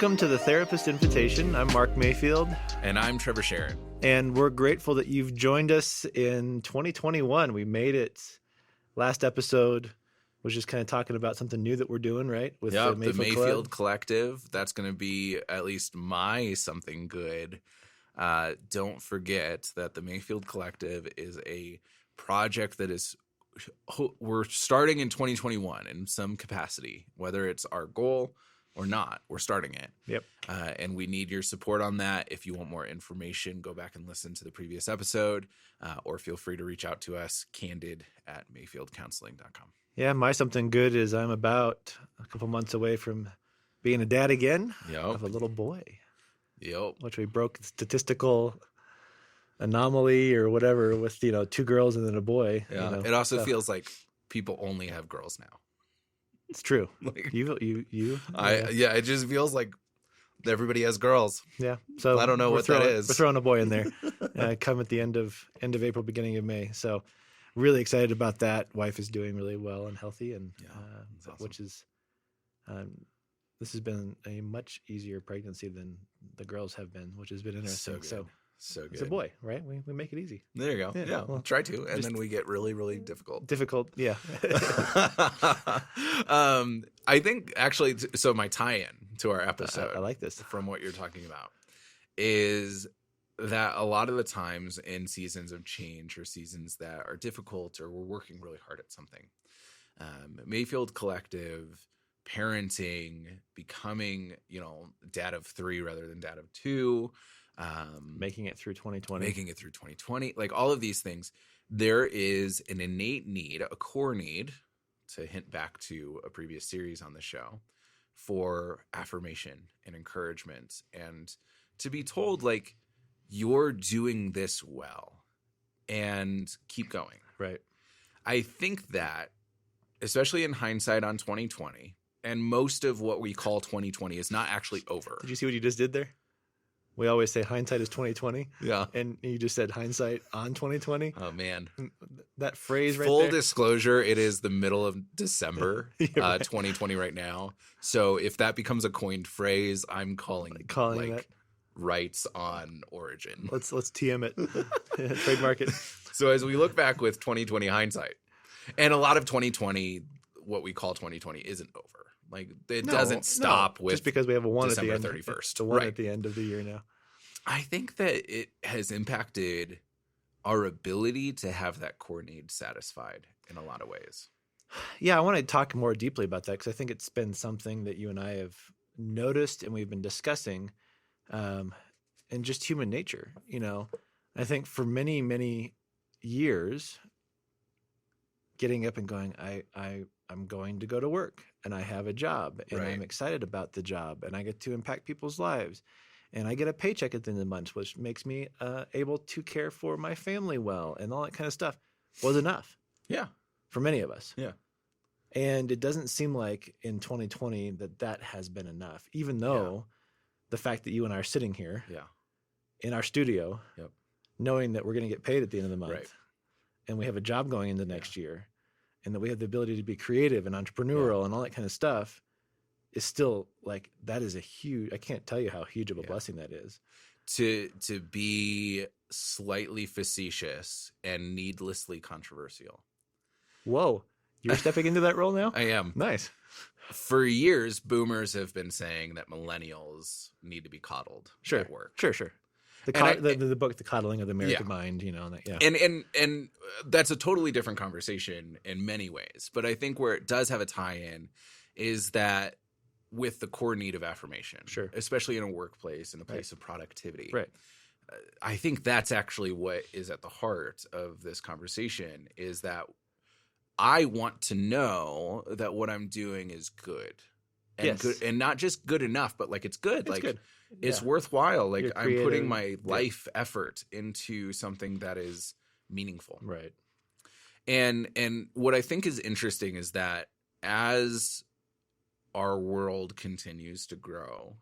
Welcome to the Therapist Invitation. I'm Mark Mayfield. And I'm Trevor Sharon. And we're grateful that you've joined us in 2021. We made it. Last episode was just kind of talking about something new that we're doing, right? With the Mayfield Mayfield Collective. That's going to be at least my something good. Don't forget that the Mayfield Collective is a project that we're starting in 2021 in some capacity, whether it's our goal or not. We're starting it. Yep. And we need your support on that. If you want more information, go back and listen to the previous episode, or feel free to reach out to us, candid@mayfieldcounseling.com. Yeah, my something good is I'm about a couple months away from being a dad again of a little boy. Yep. Which we broke the statistical anomaly or whatever with, 2 girls and then a boy. Yeah. It also feels like people only have girls now. It's true. Like, it just feels like everybody has girls. Yeah. So I don't know what that is. We're throwing a boy in there. Come at the end of April, beginning of May. So really excited about that. Wife is doing really well and healthy, and awesome. which is this has been a much easier pregnancy than the girls have been, which has been interesting. So good. It's a boy, right? We make it easy. There you go. Yeah, we'll try to, and then we get really, really difficult. Yeah. I think actually, so my tie-in to our episode, I like this from what you're talking about, is that a lot of the times in seasons of change or seasons that are difficult or we're working really hard at something, Mayfield Collective, parenting, becoming, dad of 3 rather than dad of 2, making it through 2020, like all of these things, there is an innate need, a core need, to hint back to a previous series on the show, for affirmation and encouragement, and to be told, like, you're doing this well and keep going. Right. I think that, especially in hindsight on 2020, and most of what we call 2020 is not actually over. Did you see what you just did there? We always say hindsight is 2020. Yeah. And you just said hindsight on 2020. Oh, man. That phrase right there. Full there. disclosure, it is the middle of December, right. 2020 right now. So if that becomes a coined phrase, I'm calling that rights on origin. Let's TM it. Trademark it. So as we look back with 2020 hindsight, and a lot of 2020, what we call 2020, isn't over. Like, it doesn't stop with just because we have a one December at the end. 31st. The one at the end of the year now. I think that it has impacted our ability to have that core need satisfied in a lot of ways. Yeah, I want to talk more deeply about that, because I think it's been something that you and I have noticed and we've been discussing, and just human nature. I think for many, many years, getting up and going, I'm going to go to work and I have a job and I'm excited about the job and I get to impact people's lives and I get a paycheck at the end of the month, which makes me able to care for my family well, and all that kind of stuff was enough. Yeah. For many of us. Yeah. And it doesn't seem like in 2020 that has been enough, even though the fact that you and I are sitting here in our studio, knowing that we're going to get paid at the end of the month and we have a job going into next year, and that we have the ability to be creative and entrepreneurial and all that kind of stuff, is still, like, that is I can't tell you how huge of a blessing that is. To be slightly facetious and needlessly controversial. Whoa. You're stepping into that role now? I am. Nice. For years, boomers have been saying that millennials need to be coddled at work. Sure. The book, The Coddling of the American Mind, And that's a totally different conversation in many ways. But I think where it does have a tie-in is that with the core need of affirmation, especially in a workplace, in a place of productivity. Right. I think that's actually what is at the heart of this conversation, is that I want to know that what I'm doing is good. And good, and not just good enough, but like it's good. It's worthwhile. Like, I'm putting my life effort into something that is meaningful. Right. And what I think is interesting is that as our world continues to grow,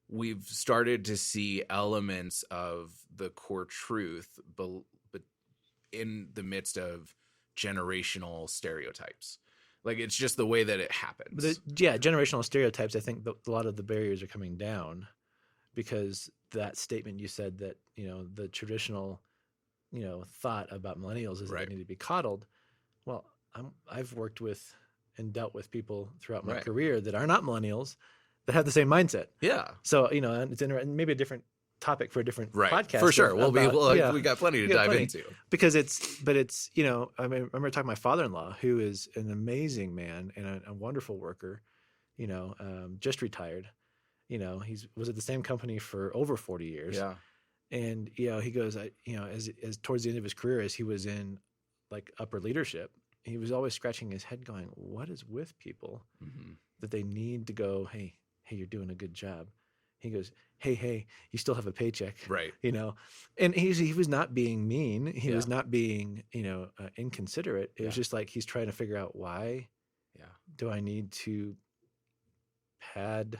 we've started to see elements of the core truth, but in the midst of generational stereotypes. Like, it's just the way that it happens. Generational stereotypes, I think a lot of the barriers are coming down because that statement you said that, the traditional, thought about millennials is that they need to be coddled. Well, I've worked with and dealt with people throughout my career that are not millennials that have the same mindset. Yeah. So, it's maybe a different topic for a different podcast. For sure. We got plenty to dive into. Because I remember talking to my father-in-law, who is an amazing man and a wonderful worker, just retired. He was at the same company for over 40 years. Yeah. And, he goes, as towards the end of his career, as he was in like upper leadership, he was always scratching his head going, what is with people that they need to go, hey, you're doing a good job. He goes, hey, you still have a paycheck. Right. And he was not being mean. He was not being, inconsiderate. It was just like, he's trying to figure out why do I need to pad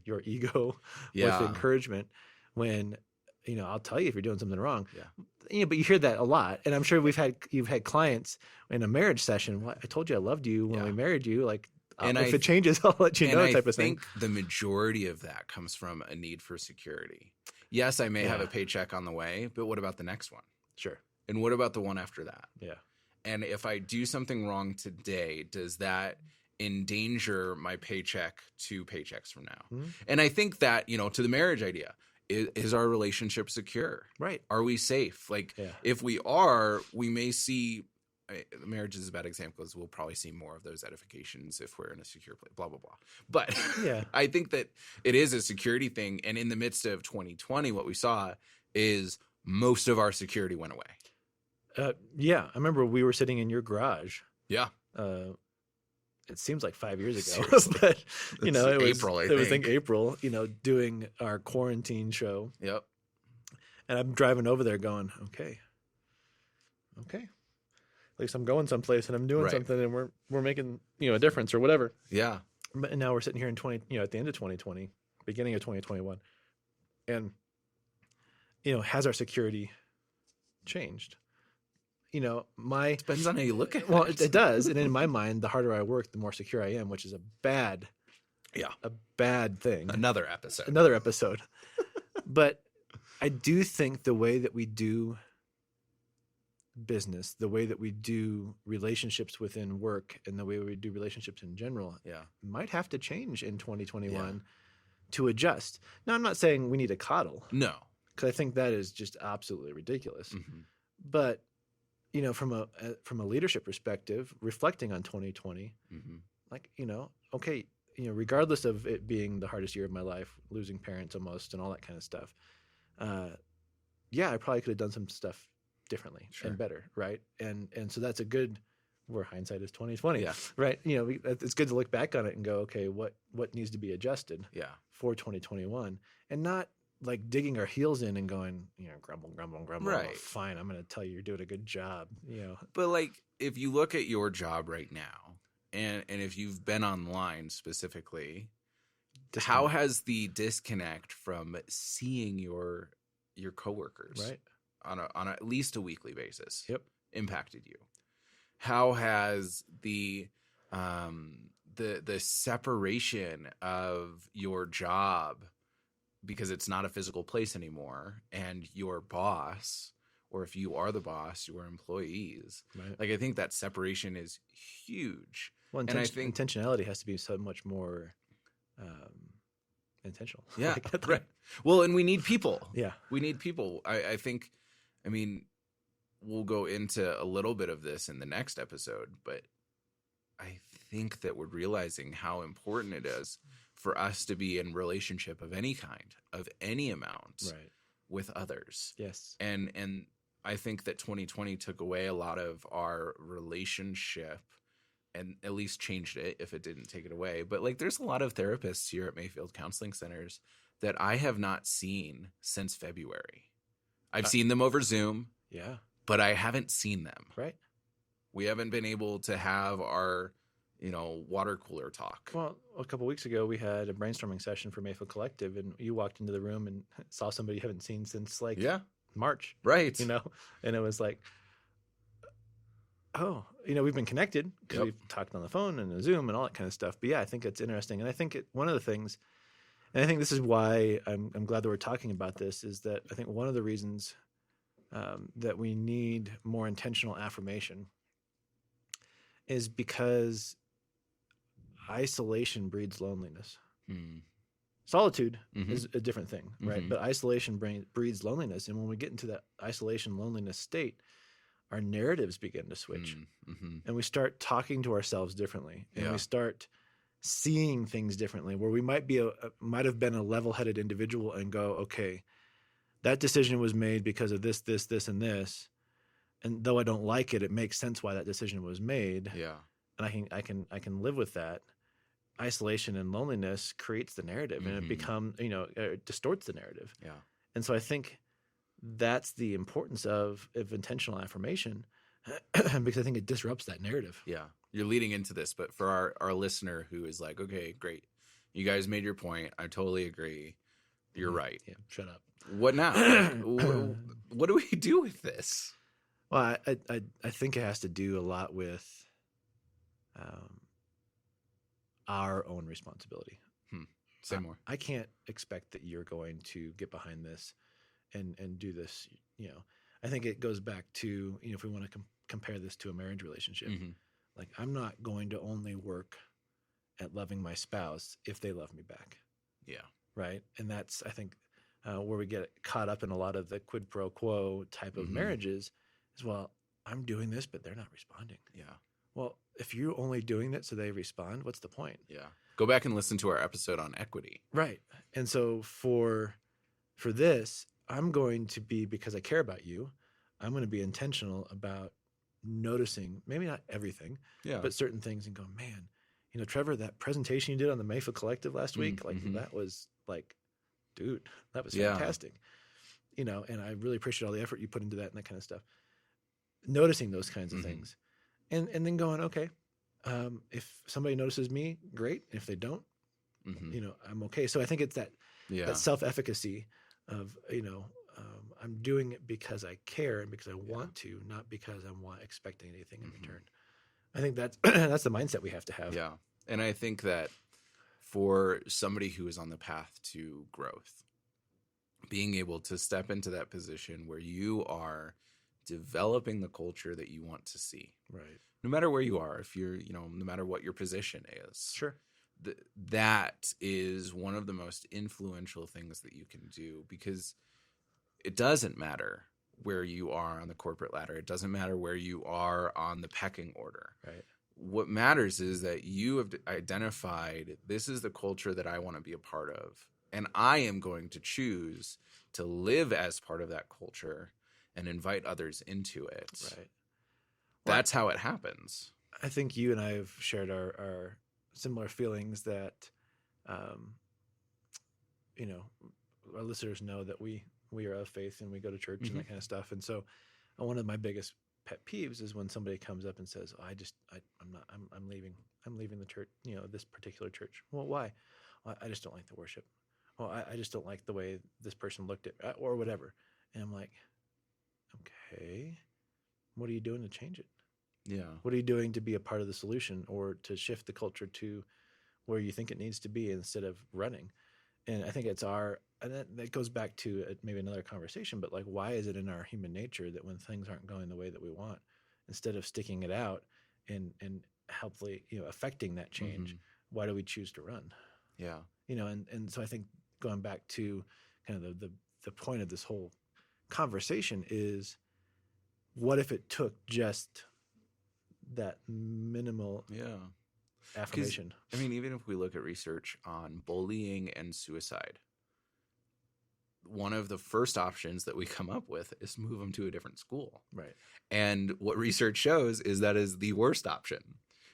your ego with encouragement when, I'll tell you if you're doing something wrong. Yeah. But you hear that a lot. And I'm sure you've had clients in a marriage session. Well, I told you I loved you when we married you. Like, and if it changes, I'll let you know, type of thing. I think the majority of that comes from a need for security. Yes, I may have a paycheck on the way, but what about the next one? Sure. And what about the one after that? Yeah. And if I do something wrong today, does that endanger my paycheck 2 paychecks from now? Mm-hmm. And I think that, to the marriage idea, is our relationship secure? Right. Are we safe? Like, if we are, we may see. Marriage is a bad example because we'll probably see more of those edifications if we're in a secure place, blah, blah, blah. But I think that it is a security thing. And in the midst of 2020, what we saw is most of our security went away. I remember we were sitting in your garage. Yeah. It seems like 5 years ago, but it was April, I think April, doing our quarantine show. Yep. And I'm driving over there going, okay. At least I'm going someplace and I'm doing something and we're making, a difference or whatever. Yeah. And now we're sitting here in at the end of 2020, beginning of 2021. And, has our security changed? Depends on how you look at it. Well, it does. And in my mind, the harder I work, the more secure I am, which is a bad thing. Another episode. But I do think the way that we do business, the way that we do relationships within work, and the way we do relationships in general, might have to change in 2021 to adjust. Now, I'm not saying we need to coddle. No. Because I think that is just absolutely ridiculous. Mm-hmm. But, from a leadership perspective, reflecting on 2020, like, okay, regardless of it being the hardest year of my life, losing parents almost and all that kind of stuff, I probably could have done some stuff differently and better, right? And so that's a good, where hindsight is 2020, right? It's good to look back on it and go, okay, what needs to be adjusted for 2021, and not like digging our heels in and going, grumble. Right. Oh, fine, I'm going to tell you you're doing a good job, But like, if you look at your job right now, and if you've been online specifically, how has the disconnect from seeing your coworkers on at least a weekly basis impacted you? How has the separation of your job, because it's not a physical place anymore, and your boss, or if you are the boss, your employees, like, I think that separation is huge. Well, and I think intentionality has to be so much more intentional. Yeah, right. Well, and we need people. Yeah, we need people. I think, we'll go into a little bit of this in the next episode, but I think that we're realizing how important it is for us to be in relationship of any kind, of any amount, with others. Yes. And I think that 2020 took away a lot of our relationship, and at least changed it if it didn't take it away. But like, there's a lot of therapists here at Mayfield Counseling Centers that I have not seen since February. I've seen them over Zoom. Yeah. But I haven't seen them. Right. We haven't been able to have our, water cooler talk. Well, a couple of weeks ago, we had a brainstorming session for Mayfield Collective, and you walked into the room and saw somebody you haven't seen since March. Right. And it was like, oh, we've been connected because Yep. we've talked on the phone and Zoom and all that kind of stuff. But yeah, I think it's interesting. And I think one of the things, and I think this is why I'm glad that we're talking about this, is that I think one of the reasons that we need more intentional affirmation is because isolation breeds loneliness. Mm. Solitude Mm-hmm. is a different thing, right? Mm-hmm. But isolation breeds loneliness. And when we get into that isolation loneliness state, our narratives begin to switch. Mm-hmm. And we start talking to ourselves differently. And Yeah. we start seeing things differently, where we might have been a level-headed individual and go, okay, that decision was made because of this, this, this, and this. And though I don't like it, it makes sense why that decision was made. Yeah. And I can live with that. Isolation and loneliness creates the narrative, and it distorts the narrative. Yeah. And so I think that's the importance of intentional affirmation, because I think it disrupts that narrative. Yeah. You're leading into this, but for our listener who is like, okay, great. You guys made your point. I totally agree. You're right. Yeah. Shut up. What now? What do we do with this? Well, I think it has to do a lot with our own responsibility. Say more. I can't expect that you're going to get behind this and do this. I think it goes back to, if we want to compare this to a marriage relationship, Mm-hmm. like I'm not going to only work at loving my spouse if they love me back. Yeah. Right. And that's, I think, where we get caught up in a lot of the quid pro quo type of Mm-hmm. marriages is, well, I'm doing this, but they're not responding. Yeah. Well, if you're only doing it so they respond, what's the point? Yeah. Go back and listen to our episode on equity. Right. And so for this, I'm going to be, because I care about you, I'm going to be intentional about noticing, maybe not everything, Yeah. but certain things, and go, man, Trevor, that presentation you did on the Mayfield Collective last week, like Mm-hmm. that was like, dude, that was Yeah. fantastic. And I really appreciate all the effort you put into that and that kind of stuff. Noticing those kinds of Mm-hmm. things. And then going, okay, if somebody notices me, great. If they don't, Mm-hmm. I'm okay. So I think it's that self-efficacy of, I'm doing it because I care and because I want to, not because I'm expecting anything in return. I think that's that's the mindset we have to have. Yeah. And I think that for somebody who is on the path to growth, being able to step into that position where you are developing the culture that you want to see. Right. No matter where you are, if you're, no matter what your position is. Sure. That is one of the most influential things that you can do, because it doesn't matter where you are on the corporate ladder. It doesn't matter where you are on the pecking order. Right. What matters is that you have identified, this is the culture that I want to be a part of. And I am going to choose to live as part of that culture and invite others into it. Right. That's how it happens. I think you and I have shared our similar feelings that, our listeners know that we are of faith and we go to church and that kind of stuff. And so one of my biggest pet peeves is when somebody comes up and says, oh, I'm leaving the church, this particular church. Well, why? Well, I just don't like the worship. Well, I just don't like the way this person looked at, or whatever. And I'm like, okay, what are you doing to change it? Yeah. What are you doing to be a part of the solution, or to shift the culture to where you think it needs to be instead of running? And I think it's and that goes back to maybe another conversation, but like, why is it in our human nature that when things aren't going the way that we want, instead of sticking it out and helpfully, affecting that change, why do we choose to run? Yeah. And so I think going back to kind of the point of this whole conversation is, what if it took just that minimal affirmation? I mean, even if we look at research on bullying and suicide, one of the first options that we come up with is move them to a different school. Right. And what research shows is that is the worst option,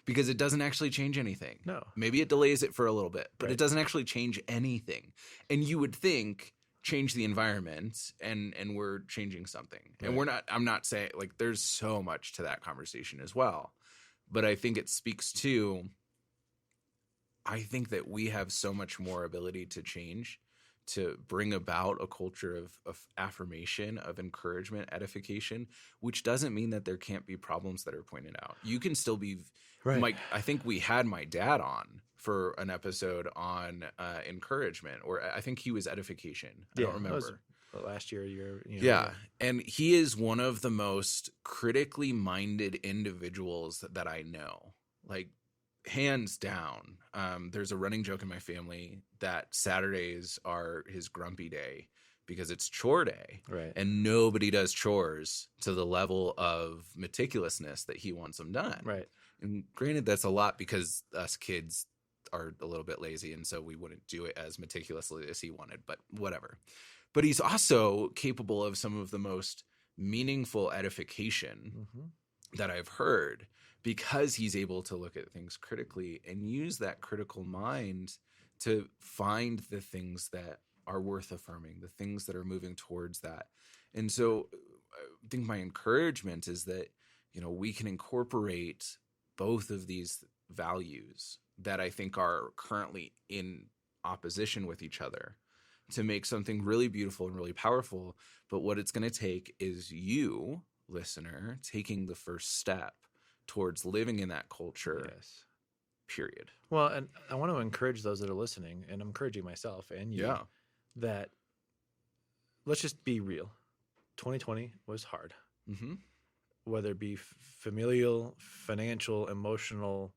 because it doesn't actually change anything. No. Maybe it delays it for a little bit, but Right. it doesn't actually change anything. And you would think, change the environment and we're changing something. Right. And I'm not saying, like, there's so much to that conversation as well. But I think it speaks to, I think that we have so much more ability to change to bring about a culture of affirmation, of encouragement, edification, which doesn't mean that there can't be problems that are pointed out. You can still be Right. I think we had my dad on for an episode on encouragement, or I think he was edification. I don't remember. That was last year, Yeah. And he is one of the most critically minded individuals that I know. Like, hands down. There's a running joke in my family that Saturdays are his grumpy day because it's chore day. Right. And nobody does chores to the level of meticulousness that he wants them done. Right. And granted, that's a lot because us kids are a little bit lazy, and so we wouldn't do it as meticulously as he wanted, but whatever. But he's also capable of some of the most meaningful edification that I've heard, because he's able to look at things critically and use that critical mind to find the things that are worth affirming, the things that are moving towards that. And so I think my encouragement is that, we can incorporate both of these values that I think are currently in opposition with each other to make something really beautiful and really powerful. But what it's going to take is you, listener, taking the first step towards living in that culture. Yes. Period. Well, and I want to encourage those that are listening, and I'm encouraging myself and you, that let's just be real. 2020 was hard. Mm-hmm. Whether it be familial, financial, emotional,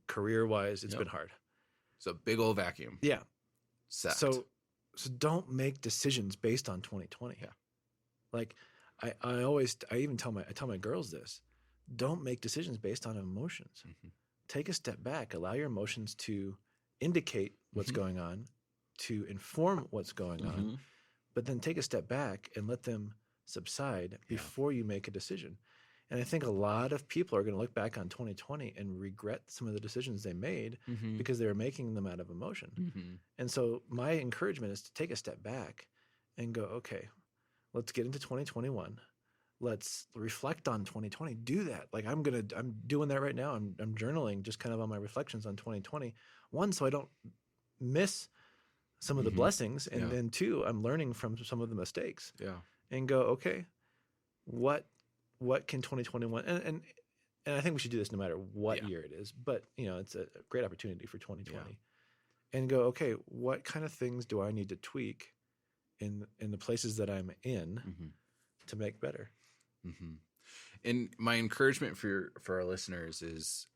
career-wise, it's been hard. It's a big old vacuum. Yeah. Sacked. So don't make decisions based on 2020. Yeah. Like I even tell my girls this: don't make decisions based on emotions. Mm-hmm. Take a step back. Allow your emotions to indicate what's going on, to inform what's going on, but then take a step back and let them subside before you make a decision. And I think a lot of people are going to look back on 2020 and regret some of the decisions they made because they were making them out of emotion. And so my encouragement is to take a step back and go, okay, let's get into 2021. Let's reflect on 2020. Do that. Like I'm doing that right now. I'm journaling just kind of on my reflections on 2020. One, so I don't miss some of the blessings, and then two, I'm learning from some of the mistakes. Yeah. And go, okay, what can 2021 and I think we should do this no matter what year it is, but it's a great opportunity for 2020. And go, okay, what kind of things do I need to tweak in the places that I'm in to make better? And my encouragement for our listeners is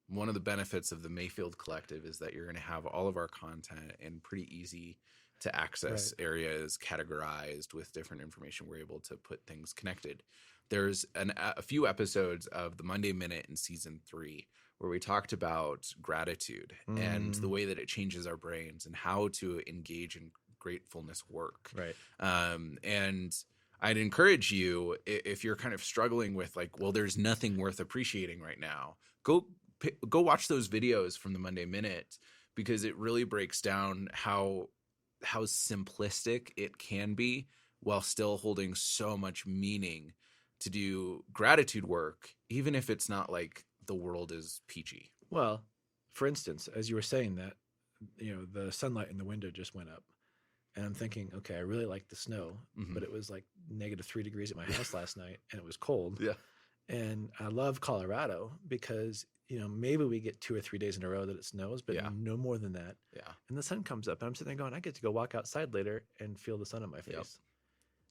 one of the benefits of the Mayfield Collective is that you're going to have all of our content in pretty easy to access areas, categorized with different information. We're able to put things connected. There's a few episodes of the Monday Minute in season 3 where we talked about gratitude and the way that it changes our brains and how to engage in gratefulness work. Right. And I'd encourage you, if you're kind of struggling with like, well, there's nothing worth appreciating right now, go watch those videos from the Monday Minute, because it really breaks down how simplistic it can be while still holding so much meaning to do gratitude work, even if it's not like the world is peachy. Well, for instance, as you were saying that, the sunlight in the window just went up, and I'm thinking, okay, I really like the snow, but it was like -3 degrees at my house last night, and it was cold. Yeah. And I love Colorado because, maybe we get 2 or 3 days in a row that it snows, but no more than that. Yeah. And the sun comes up, and I'm sitting there going, I get to go walk outside later and feel the sun on my face. Yep.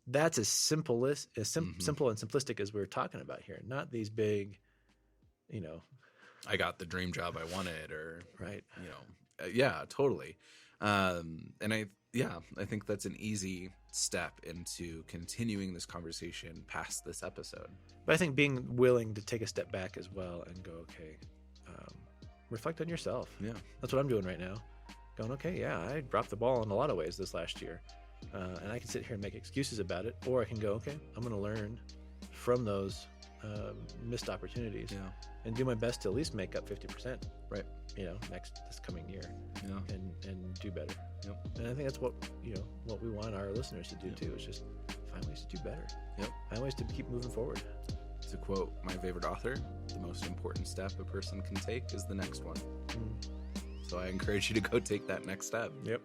That's as simple and simplistic as we're talking about here. Not these big, I got the dream job I wanted, or right. Yeah, totally. And I think that's an easy step into continuing this conversation past this episode. But I think being willing to take a step back as well and go, okay, reflect on yourself. Yeah. That's what I'm doing right now. Going, okay, I dropped the ball in a lot of ways this last year. And I can sit here and make excuses about it, or I can go, okay, I'm going to learn from those missed opportunities and do my best to at least make up 50%. Right. This coming year. Yeah. And do better. Yep. And I think that's what we want our listeners to do too, is just find ways to do better. Yep. Find ways to keep moving forward. To quote my favorite author, the most important step a person can take is the next one. So I encourage you to go take that next step. Yep.